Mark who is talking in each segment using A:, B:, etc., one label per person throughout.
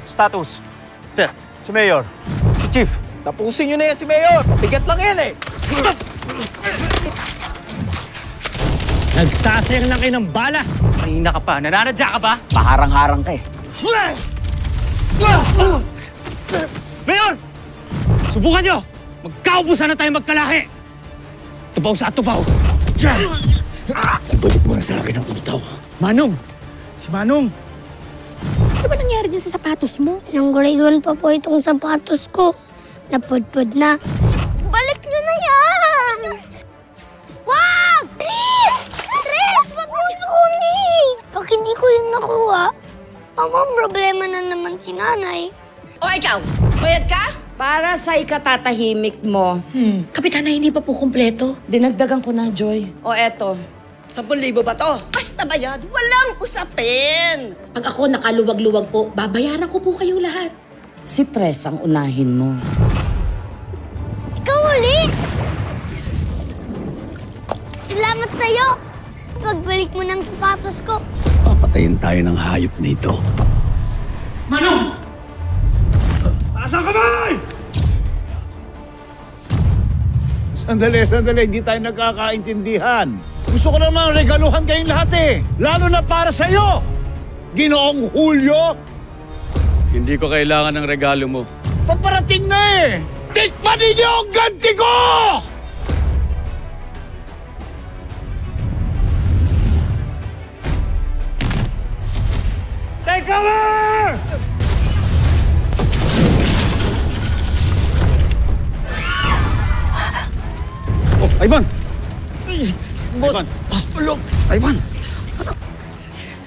A: Status. Sir, si Mayor. Si Chief.
B: Tapusin nyo na yan si Mayor. Pabigat lang yan eh.
C: Nagsasayang lang kayo ng bala.
A: Kanina ka pa. Nananadya ka ba?
B: Paharang-harang ka eh.
C: Mayor! Subukan nyo! Magkaubusan na tayo magkalahi! Tubaw sa tubaw!
B: Ibalik mo na sa akin ang utaw.
C: Manong! Si Manong!
D: Ano ba nangyari dyan sa sapatos mo? Nung grade 1 pa po itong sapatos ko. Napudpud na. Balik nyo na yan! Wag! Tris! Tris! Wag mo ikunin! Pag hindi ko yun nakuha, ang problema na naman si nanay.
E: O ikaw, bayad ka?
F: Para sa ikatatahimik mo.
D: Kapitana, hindi pa po kumpleto.
F: Dinagdagan ko na, Joy. O eto.
E: 10,000 ba to? Basta bayad, walang usapin.
D: Pag ako nakaluwag-luwag po, babayaran ko po kayong lahat.
F: Si Tres ang unahin mo.
D: Ikaw ulit! Salamat sa'yo! Pagbalik mo ng sapatos ko.
B: Papatayin tayo ng hayop na ito.
C: Manong! Taas ang kamay!
G: Sandali. Hindi tayo nagkakaintindihan. Gusto ko namang regaluhan kayong lahat eh. Lalo na para sa'yo. Ginoong Julio.
A: Hindi ko kailangan ng regalo mo.
G: Paparating na eh. Tikman ninyo ang ganti ko!
C: Take cover!
G: Oh, Ivan!
C: Boss!
G: Ivan!
C: Boss, tulong!
G: Ivan!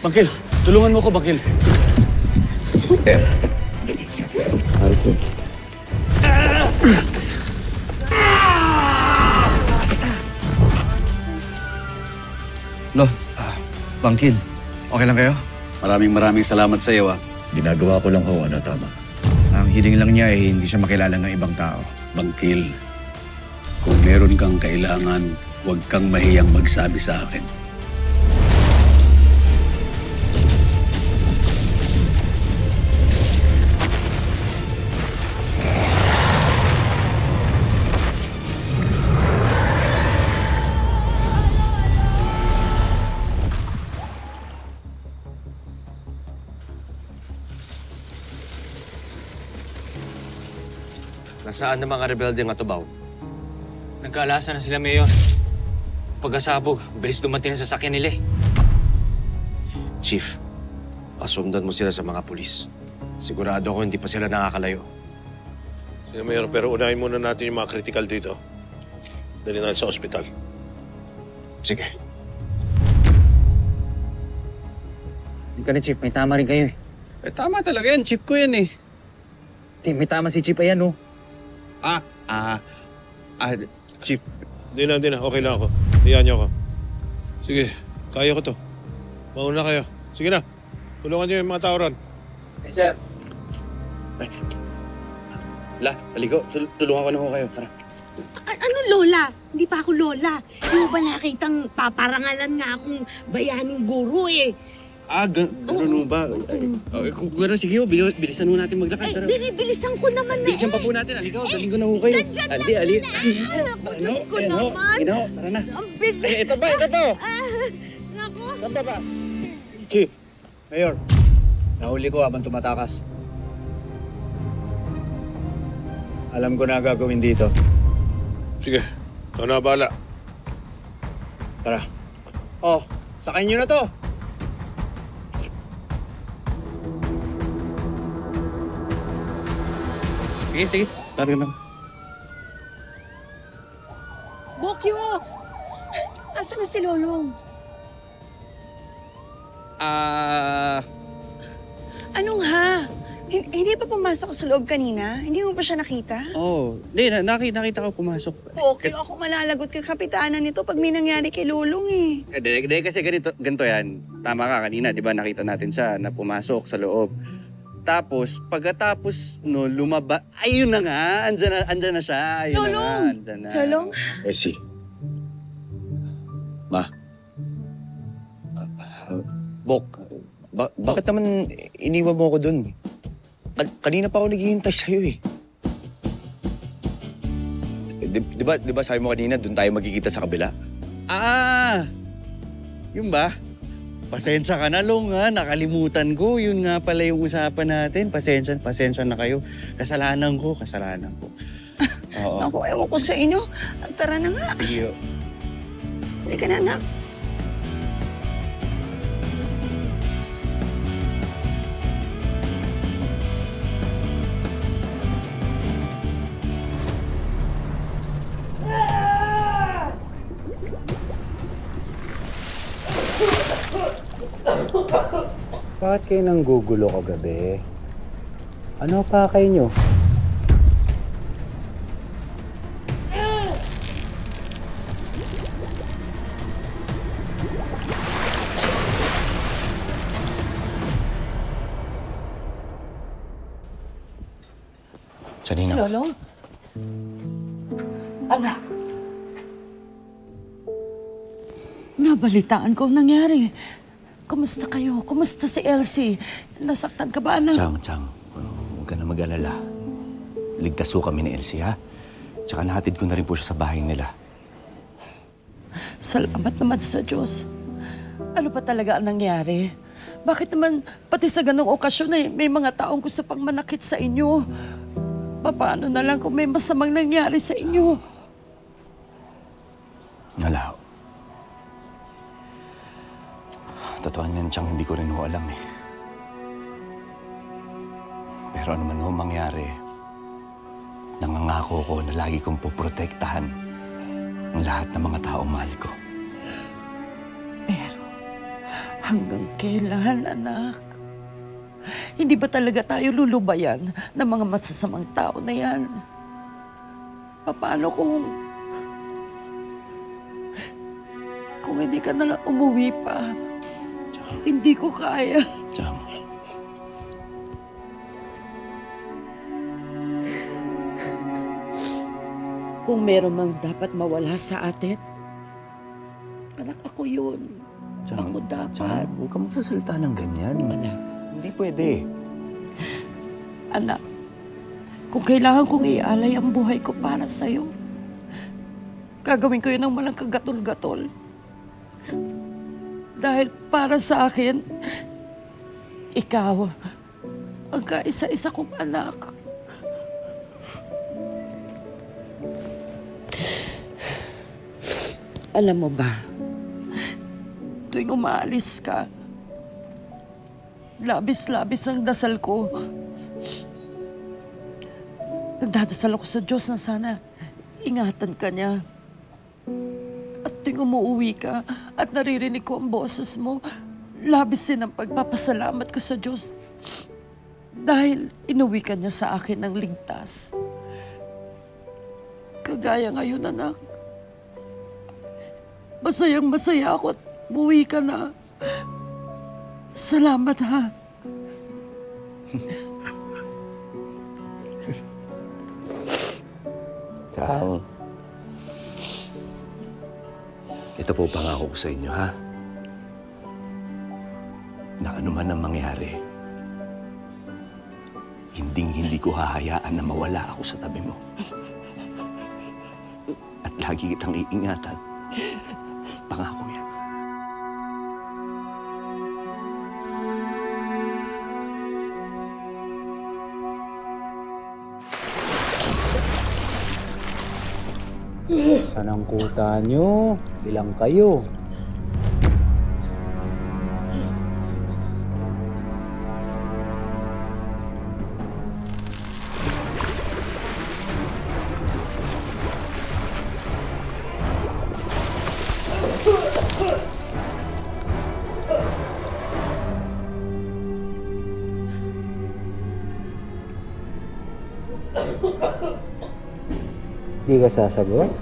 G: Bangkil, tulungan mo ko, Bangkil.
B: Aris mo.
A: Lo, Bangkil. Okay lang kayo?
B: Maraming salamat sa iyo, ah. Ginagawa ko lang ho, ano, tama.
A: Ang hiling lang niya eh, hindi siya makilala ng ibang tao.
B: Bangkil, kung meron kang kailangan, huwag kang mahiyang magsabi sa akin.
H: Nasaan ang mga rebelde ng Atubaw?
A: Nagkaalasa na sila, Mayor. Pagkasabog, bilis dumating ang sasakyan nila eh.
H: Chief, pasundan mo sila sa mga pulis. Sigurado ako hindi pa sila nakakalayo.
I: Sige, Mayor, pero unahin muna natin yung mga critical dito. Dali natin sa ospital.
H: Sige.
A: Hindi ka na, Chief. May tama rin kayo eh.
H: Tama talaga yan. Chief ko yan eh.
A: May tama si Chief. Ayan, oh.
H: Chief.
I: Hindi na. Okay lang ako. Iyan niyo ako. Sige, kaya ko to. Mauna kayo. Sige na. Tulungan niyo yung mga tao ron.
H: Yes, sir. Taligo. Tulungan ko na ho kayo. Tara.
E: Ano lola? Hindi pa ako lola. Hindi mo ba nakitang paparangalan nga akong bayaning guro eh?
H: Gano'n mo ba? Kung gano'n, sige ho. Bilisan mo natin maglakad. Tara.
E: Binibilisan ko naman na
H: Bilisan pa po natin. Halika ho. Daling ko na ho kayo. Ali.
E: Diyos ko naman.
H: Gino, tara na.
E: Ang bilis.
H: Ito pa.
E: Naku.
H: Saan ba?
A: Chief, Mayor, nahuli ko habang tumatakas. Alam ko na gagawin dito.
I: Sige, ikaw na bahala.
A: Tara. Oh, sakay niyo na to. Sige. Lari lang.
E: Bokyo! Asa na si Lolong? Anong ha? Hindi pa pumasok sa loob kanina? Hindi mo pa siya nakita?
H: Hindi. Nakita ko pumasok.
E: Okay, ako malalagot kay kapitanan nito pag may nangyari kay Lolong eh.
H: Hindi kasi ganito yan. Tama ka kanina, di ba? Nakita natin siya na pumasok sa loob. Tapos, pagkatapos no, ayun na nga, andyan na siya. Ayun
E: Lolong!
H: na nga, andyan na.
E: Lolong?
B: Essie. Ma.
H: Bok,
J: Bakit naman iniwan mo ako dun? Kanina pa ako naghihintay sa'yo eh. Di ba sabi mo kanina, dun tayo magkikita sa kabila?
H: Yun ba? Pasensya ka na, Long, ha? Nakalimutan ko. Yun nga pala yung usapan natin. Pasensya na kayo. Kasalanan ko. Oo.
E: Ako, ewan ko sa inyo. Tara na nga.
H: Sige.
E: Hindi ka na, anak.
B: Bakit kayo nanggugulo kagabi? Ano pa kayo nyo?
J: Janina.
F: Lolo? Anak? Nabalitaan ko ang nangyari. Kumusta kayo? Kumusta si Elsie? Nasaktan ka ba, anak?
J: Chang, huwag ka na mag-alala. Ligtas ho kami ni Elsie, ha? Tsaka nahatid ko na rin po siya sa bahay nila.
F: Salamat naman sa Diyos. Ano pa talaga ang nangyari? Bakit naman pati sa ganong okasyon may mga taong gusto pang manakit sa inyo? Paano na lang kung may masamang nangyari sa inyo?
J: Wala ho. Totoo niyan, Chang, hindi ko rin ho alam eh. Pero ano man ho mangyari, nangangako ko na lagi kong poprotektahan ang lahat ng mga taong mahal ko.
F: Pero hanggang kailan, anak? Hindi ba talaga tayo lulubayan ng mga masasamang tao na yan? Paano kung hindi ka na lang umuwi pa? Hindi ko kaya.
J: Chang.
F: Kung meron mang dapat mawala sa atin, anak, ako yun.
J: Chang,
F: ako dapat.
J: Chang, huwag ka magsasalita ng ganyan.
F: Anak.
J: Hindi pwede.
F: Anak, kung kailangan kong ialay ang buhay ko para sa'yo, gagawin ko yun ng walang kagatol-gatol. Dahil para sa akin, ikaw ang kaisa-isa kong anak. Alam mo ba, tuwing umaalis ka, labis-labis ang dasal ko. Nagdadasal ako sa Diyos na sana ingatan ka niya. At tuwing umuwi ka at naririnig ko ang boses mo, labis din ang pagpapasalamat ko sa Diyos. Dahil inuwi ka niya sa akin ng ligtas. Kagaya ngayon, anak. Masayang-masaya ako at umuwi ka na. Salamat, ha?
J: Chang. Ito po pangako ko sa inyo, ha? Na ano man ang mangyari, hindi ko hahayaan na mawala ako sa tabi mo. At lagi kitang iingatan. Pangako yan.
B: Saan ang kuta nyo? Ilang kayo? Di ka sasagot?